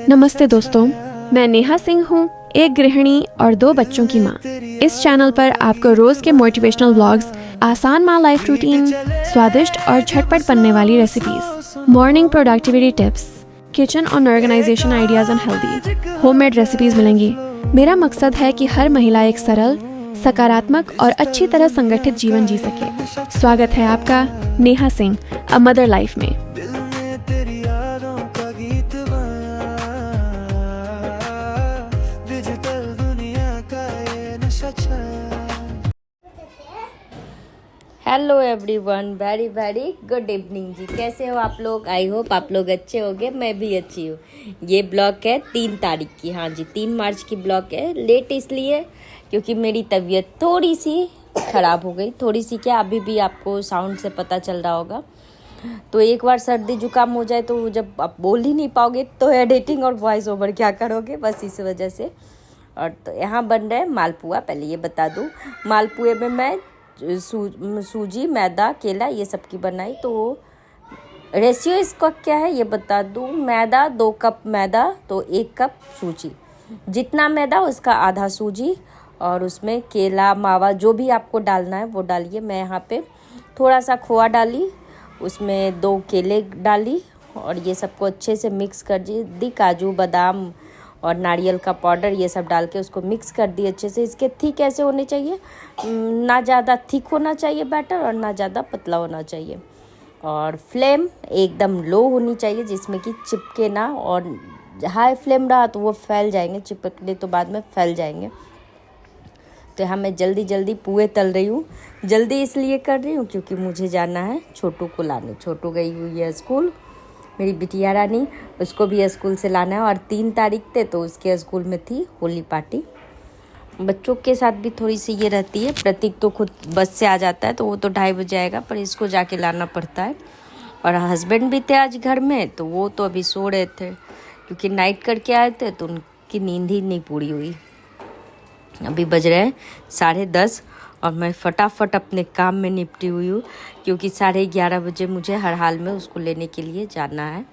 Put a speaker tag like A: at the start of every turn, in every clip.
A: नमस्ते दोस्तों, मैं नेहा सिंह हूँ, एक गृहिणी और 2 बच्चों की माँ। इस चैनल पर आपको रोज के मोटिवेशनल व्लॉग्स, आसान माँ लाइफ रूटीन, स्वादिष्ट और झटपट बनने वाली recipes, morning productivity tips, kitchen और organisation ideas and healthy homemade recipes मिलेंगी। मेरा मकसद है कि हर महिला एक सरल, सकारात्मक और अच्छी तरह संगठित जीवन जी सके। स्वागत है आपका Neha Singh a mother life में।
B: Hello everyone, very very good evening जी। कैसे हो आप लोग? आई होप आप लोग अच्छे होंगे, मैं भी अच्छी हूँ। ये ब्लॉग है 3 तारीख की, हाँ जी 3 मार्च की ब्लॉग है। लेट इसलिए क्योंकि मेरी तबीयत थोड़ी सी ख़राब हो गई, थोड़ी सी क्या, अभी भी आपको साउंड से पता चल रहा होगा। तो एक बार सर्दी जुकाम हो जाए तो जब आप बोल ही नहीं पाओगे तो एडिटिंग और वॉइस ओवर क्या करोगे, बस इस वजह से। और तो यहाँ बन रहे हैं मालपुआ। पहले ये बता दूँ, मालपुए में मैं सूजी, मैदा, केला ये सब की बनाई। तो रेशियो इसका क्या है ये बता दूँ। मैदा 2 कप मैदा तो 1 कप सूजी, जितना मैदा उसका आधा सूजी, और उसमें केला, मावा जो भी आपको डालना है वो डालिए। मैं यहाँ पे थोड़ा सा खोआ डाली, उसमें 2 केले डाली और ये सबको अच्छे से मिक्स कर दी। काजू, बादाम और नारियल का पाउडर ये सब डाल के उसको मिक्स कर दिए अच्छे से। इसके थिक ऐसे होने चाहिए, ना ज़्यादा थिक होना चाहिए बैटर और ना ज़्यादा पतला होना चाहिए। और फ्लेम एकदम लो होनी चाहिए जिसमें कि चिपके ना, और हाई फ्लेम रहा तो वो फैल जाएंगे, चिपकने तो बाद में फैल जाएंगे। तो यहाँ मैं जल्दी जल्दी पुए तल रही हूँ। जल्दी इसलिए कर रही हूँ क्योंकि मुझे जाना है छोटू को लाने। छोटू गई हुई है स्कूल, मेरी बिटिया रानी, उसको भी स्कूल से लाना है। और 3 तारीख थे तो उसके स्कूल में थी होली पार्टी। बच्चों के साथ भी थोड़ी सी ये रहती है। प्रतीक तो खुद बस से आ जाता है तो वो तो 2:30 बजे आएगा, पर इसको जाके लाना पड़ता है। और हस्बैंड भी थे आज घर में, तो वो तो अभी सो रहे थे क्योंकि नाइट करके आए थे तो उनकी नींद ही नहीं पूरी हुई। अभी बज रहे हैं 10:30 और मैं फटाफट अपने काम में निपटी हुई हूँ क्योंकि 11:30 बजे मुझे हर हाल में उसको लेने के लिए जाना है।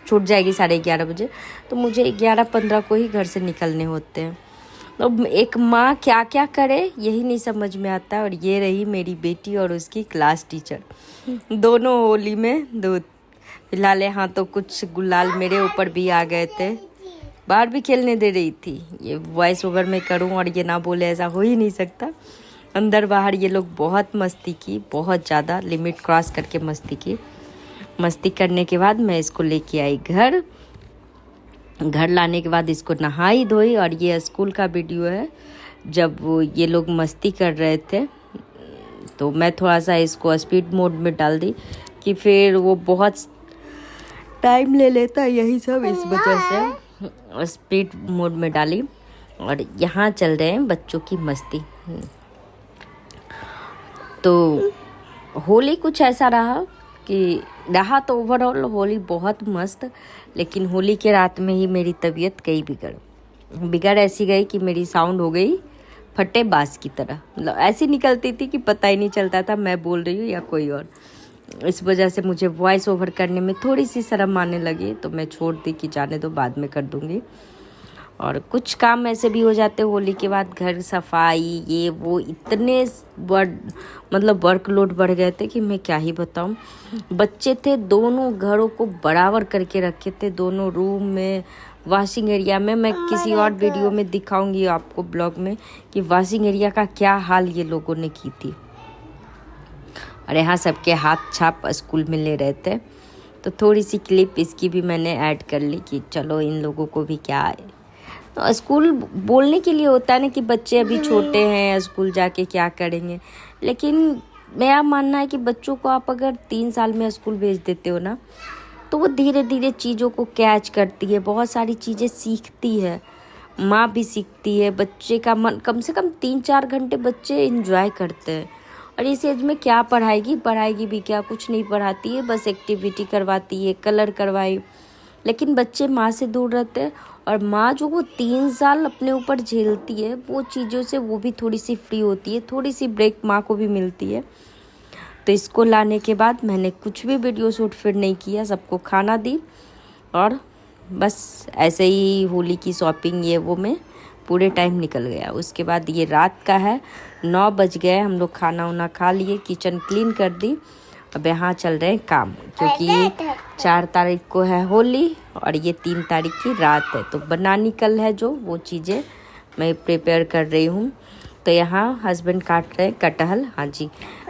B: छूट जाएगी 11:30 बजे, तो मुझे 11:15 को ही घर से निकलने होते हैं। तो एक माँ क्या क्या करे यही नहीं समझ में आता। और ये रही मेरी बेटी और उसकी क्लास टीचर, दोनों होली में दो फिलहाल। यहाँ तो कुछ गुलाल मेरे ऊपर भी आ गए थे, बाहर भी खेलने दे रही थी। ये वॉइस ओवर में करूं और ये ना बोले ऐसा हो ही नहीं सकता। अंदर बाहर ये लोग बहुत मस्ती की, बहुत ज़्यादा लिमिट क्रॉस करके मस्ती की। मस्ती करने के बाद मैं इसको लेके आई घर। घर लाने के बाद इसको नहाई धोई। और ये स्कूल का वीडियो है जब वो ये लोग मस्ती कर रहे थे, तो मैं थोड़ा सा इसको स्पीड मोड में डाल दी कि फिर वो बहुत टाइम ले लेता यही सब, इस वजह से स्पीड मोड में डाली। और यहाँ चल रहे हैं बच्चों की मस्ती। तो होली कुछ ऐसा रहा कि तो ओवरऑल होली बहुत मस्त, लेकिन होली के रात में ही मेरी तबीयत कई बिगड़ ऐसी गई कि मेरी साउंड हो गई फटे बास की तरह। मतलब ऐसी निकलती थी कि पता ही नहीं चलता था मैं बोल रही हूँ या कोई और। इस वजह से मुझे वॉइस ओवर करने में थोड़ी सी शर्म आने लगी, तो मैं छोड़ दी कि जाने दो, बाद में कर दूँगी। और कुछ काम ऐसे भी हो जाते होली के बाद, घर सफाई ये वो, इतने मतलब वर्कलोड बढ़ गए थे कि मैं क्या ही बताऊं। बच्चे थे, दोनों घरों को बराबर करके रखे थे, दोनों रूम में, वॉशिंग एरिया में। मैं किसी और वीडियो में दिखाऊंगी आपको ब्लॉग में कि वॉशिंग एरिया का क्या हाल ये लोगों ने की थी। और यहाँ सबके हाथ छाप स्कूल में ले रहे थे, तो थोड़ी सी क्लिप इसकी भी मैंने ऐड कर ली कि चलो इन लोगों को भी क्या है। तो स्कूल बोलने के लिए होता है ना कि बच्चे अभी छोटे हैं, स्कूल जाके क्या करेंगे। लेकिन मेरा मानना है कि बच्चों को आप अगर 3 साल में स्कूल भेज देते हो ना, तो वो धीरे धीरे चीज़ों को कैच करती है, बहुत सारी चीज़ें सीखती है, माँ भी सीखती है। बच्चे का मन कम से कम 3-4 घंटे बच्चे इंजॉय करते हैं। और इस एज में क्या पढ़ाएगी भी क्या, कुछ नहीं पढ़ाती है, बस एक्टिविटी करवाती है, कलर करवाई। लेकिन बच्चे माँ से दूर रहते हैं, और माँ जो वो 3 साल अपने ऊपर झेलती है वो चीज़ों से वो भी थोड़ी सी फ्री होती है, थोड़ी सी ब्रेक माँ को भी मिलती है। तो इसको लाने के बाद मैंने कुछ भी वीडियो शूट फिर नहीं किया, सबको खाना दी और बस ऐसे ही होली की शॉपिंग ये वो में पूरे टाइम निकल गया। उसके बाद ये रात का है, 9 बज गए, हम लोग खाना वाना खा लिए, किचन क्लीन कर दी। अब यहाँ चल रहे हैं काम, क्योंकि 4 तारीख को है होली और ये 3 तारीख की रात है, तो बनानी कल है जो वो चीज़ें मैं प्रिपेयर कर रही हूँ। तो यहाँ हस्बैंड काट रहे हैं कटहल। हाँ जी,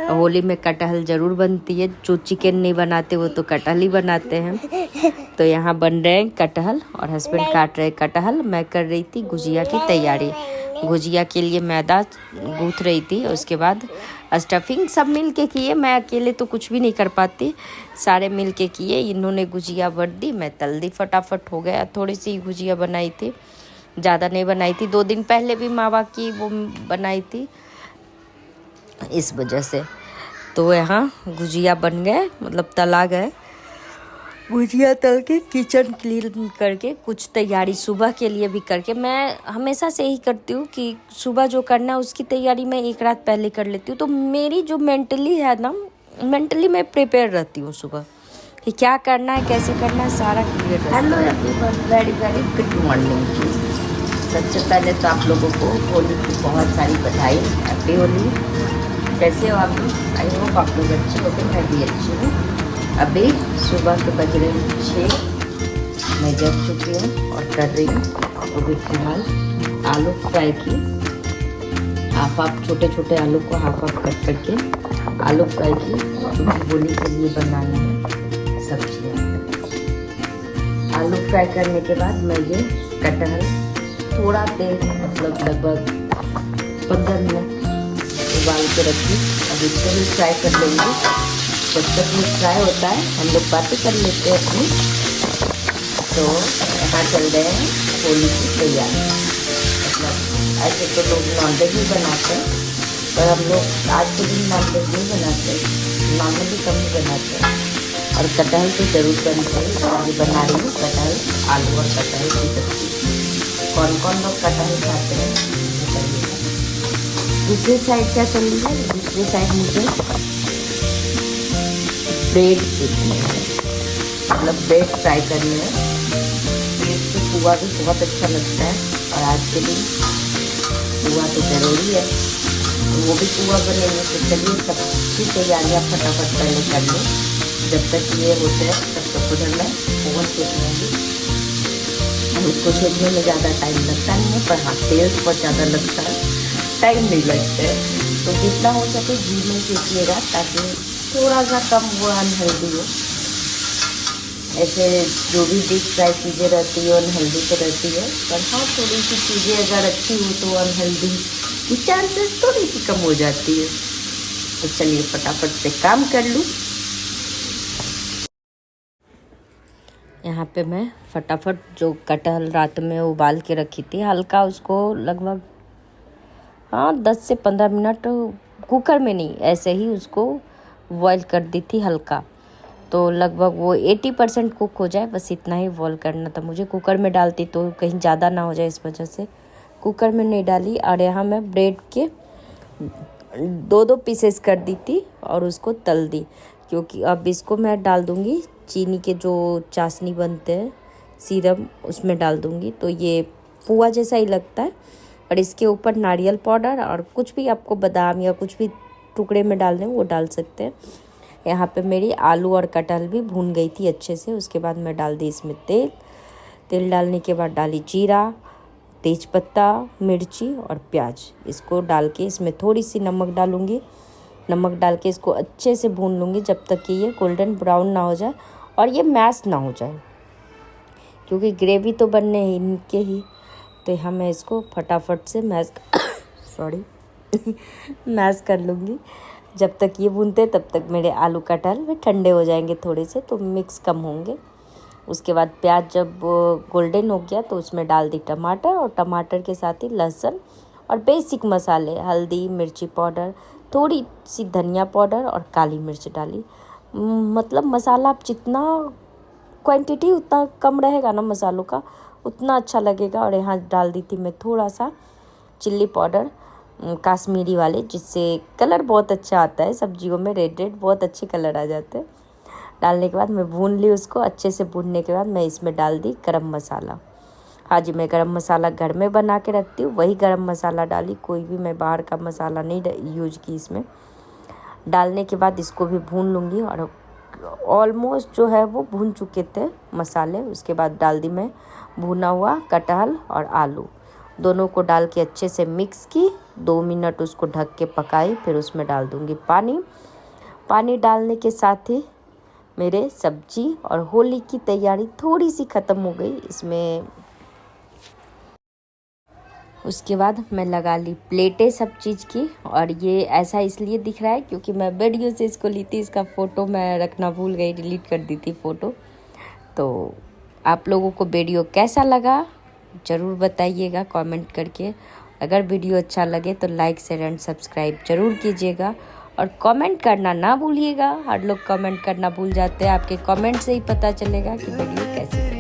B: होली में कटहल ज़रूर बनती है, जो चिकन नहीं बनाते वो तो कटहल ही बनाते हैं। तो यहाँ बन रहे हैं कटहल और हस्बैंड काट रहे हैं कटहल। मैं कर रही थी गुजिया की तैयारी। गुजिया के लिए मैदा गूँथ रही थी, उसके बाद स्टफिंग सब मिल के किए। मैं अकेले तो कुछ भी नहीं कर पाती, सारे मिल के किए। इन्होंने गुजिया भर दी, मैं तल दी, फटाफट हो गया। थोड़ी सी गुजिया बनाई थी, ज़्यादा नहीं बनाई थी। 2 दिन पहले भी मावा की वो बनाई थी, इस वजह से। तो यहाँ गुजिया बन गए, मतलब तला गए। गुजिया तल के किचन क्लीन करके कुछ तैयारी सुबह के लिए भी करके, मैं हमेशा से ही करती हूँ कि सुबह जो करना है उसकी तैयारी मैं एक रात पहले कर लेती हूँ। तो मेरी जो मेंटली है ना, मेंटली मैं प्रिपेयर रहती हूँ सुबह कि क्या करना है, कैसे करना है, सारा क्लियर रहता है। Hello everyone, very very good morning जी। सबसे पहले तो आप लोगों को होली की बहुत सारी बधाई, हैप्पी होली। कैसे हो आप लोग? आई होप आप लोग अच्छे हो गए, मैं भी अच्छी हूँ। अभी सुबह के बज रहे 6, मैं जग चुकी हूँ और कर रही हूँ अभी फिलहाल आलू फ्राई की। हाफ छोटे छोटे आलू को हाफ कट करके आलू फ्राई की, क्योंकि होली के लिए बनाना है सब्जियाँ। आलू फ्राई करने के बाद मैं ये कटहल थोड़ा देर, मतलब लगभग 15 मिनट उबाल के रखी। अब इसको भी फ्राई कर लेंगे। जब तक ये फ्राई होता है हम लोग बातें कर लेते हैं अपनी। तो यहाँ चल रहे हैं होली की तैयारी। मतलब ऐसे तो लोग नॉनवेज भी बनाते हैं, पर हम लोग आज के दिन नॉनवेज नहीं बनाते, नॉनवेज भी कम ही बनाते हैं। और कटहल तो ज़रूर बनता है। ये बना रही हूँ कटहल, आलू और कटहल की सब्ज़ी। कौन कौन लोग कटहल खाते हैं बताइएगा। दूसरी साइड क्या चल रही है? दूसरी साइड मुझे ब्रेड सीखनी है, मतलब ब्रेड फ्राई करनी है। ब्रेड से पुआ भी बहुत अच्छा लगता है, और आज के दिन पुआ तो ज़रूरी है, तो वो भी पुआ बनेंगे। तो चलिए सबकी तैयारियाँ फटाफट पहले कर लो। जब तक ये होते हैं तब तक उधर मैं ओवन सेक लूँगी। उसको सेकने में ज़्यादा टाइम लगता नहीं है, पर हाँ तेल बहुत ज़्यादा लगता है, टाइम नहीं लगता है। तो जितना हो सके घी में सेकिएगा, ताकि थोड़ा सा कम वो अनहेल्दी हो। ऐसे जो भी डीप फ्राई चीज़ें रहती है अनहेल्दी तो रहती है, पर हाँ थोड़ी सी चीज़ें अगर अच्छी हो तो अनहेल्दी की चांसेस थोड़ी सी कम हो जाती है। तो चलिए फटाफट से काम कर लूँ। यहाँ पे मैं फटाफट जो कटहल रात में उबाल के रखी थी, हल्का उसको लगभग 10 से 15 मिनट कुकर में नहीं, ऐसे ही उसको बॉईल कर दी थी हल्का। तो लगभग वो 80% कुक हो जाए, बस इतना ही बॉईल करना था मुझे। कुकर में डालती तो कहीं ज़्यादा ना हो जाए, इस वजह से कुकर में नहीं डाली। और यहाँ मैं ब्रेड के 2 पीसेस कर दी थी और उसको तल दी, क्योंकि अब इसको मैं डाल दूँगी चीनी के जो चाशनी बनते हैं सिरप, उसमें डाल दूँगी। तो ये पुआ जैसा ही लगता है, और इसके ऊपर नारियल पाउडर और कुछ भी आपको बादाम या कुछ भी टुकड़े में डालने वो डाल सकते हैं। यहाँ पे मेरी आलू और कटहल भी भून गई थी अच्छे से। उसके बाद मैं डाल दी इसमें तेल डालने के बाद डाली जीरा, तेज़पत्ता, मिर्ची और प्याज। इसको डाल के इसमें थोड़ी सी नमक डालूँगी। नमक डाल के इसको अच्छे से भून लूँगी जब तक कि ये गोल्डन ब्राउन ना हो जाए और ये मैश ना हो जाए, क्योंकि ग्रेवी तो बनने ही इनके ही। तो यहाँ मैं इसको फटाफट से मैश मैश कर लूँगी। जब तक ये भूनते तब तक मेरे आलू कटहल वे ठंडे हो जाएंगे थोड़े से, तो मिक्स कम होंगे। उसके बाद प्याज जब गोल्डन हो गया तो उसमें डाल दी टमाटर, और टमाटर के साथ ही लहसुन और बेसिक मसाले, हल्दी, मिर्ची पाउडर, थोड़ी सी धनिया पाउडर और काली मिर्च डाली। मतलब मसाला आप जितना क्वांटिटी उतना कम रहेगा ना मसालों का, उतना अच्छा लगेगा। और यहाँ डाल दी थी मैं थोड़ा सा चिल्ली पाउडर, काश्मीरी वाले, जिससे कलर बहुत अच्छा आता है सब्जियों में, रेड बहुत अच्छे कलर आ जाते हैं। डालने के बाद मैं भून ली उसको। अच्छे से भूनने के बाद मैं इसमें डाल दी गरम मसाला। हाँ जी, मैं गरम मसाला घर में बना के रखती हूँ, वही गरम मसाला डाली, कोई भी मैं बाहर का मसाला नहीं यूज की इसमें। डालने के बाद इसको भी भून लूँगी और ऑलमोस्ट जो है वो भून चुके थे मसाले। उसके बाद डाल दी मैं भुना हुआ कटहल और आलू, दोनों को डाल के अच्छे से मिक्स की। 2 मिनट उसको ढक के पकाई, फिर उसमें डाल दूँगी पानी। पानी डालने के साथ ही मेरे सब्जी और होली की तैयारी थोड़ी सी ख़त्म हो गई इसमें। उसके बाद मैं लगा ली प्लेटें सब चीज़ की। और ये ऐसा इसलिए दिख रहा है क्योंकि मैं वीडियो से इसको ली थी, इसका फ़ोटो मैं रखना भूल गई, डिलीट कर दी थी फ़ोटो। तो आप लोगों को वीडियो कैसा लगा ज़रूर बताइएगा कमेंट करके। अगर वीडियो अच्छा लगे तो लाइक शेयर एंड सब्सक्राइब ज़रूर कीजिएगा और कमेंट करना ना भूलिएगा। हर लोग कमेंट करना भूल जाते हैं, आपके कमेंट से ही पता चलेगा कि वीडियो कैसी है।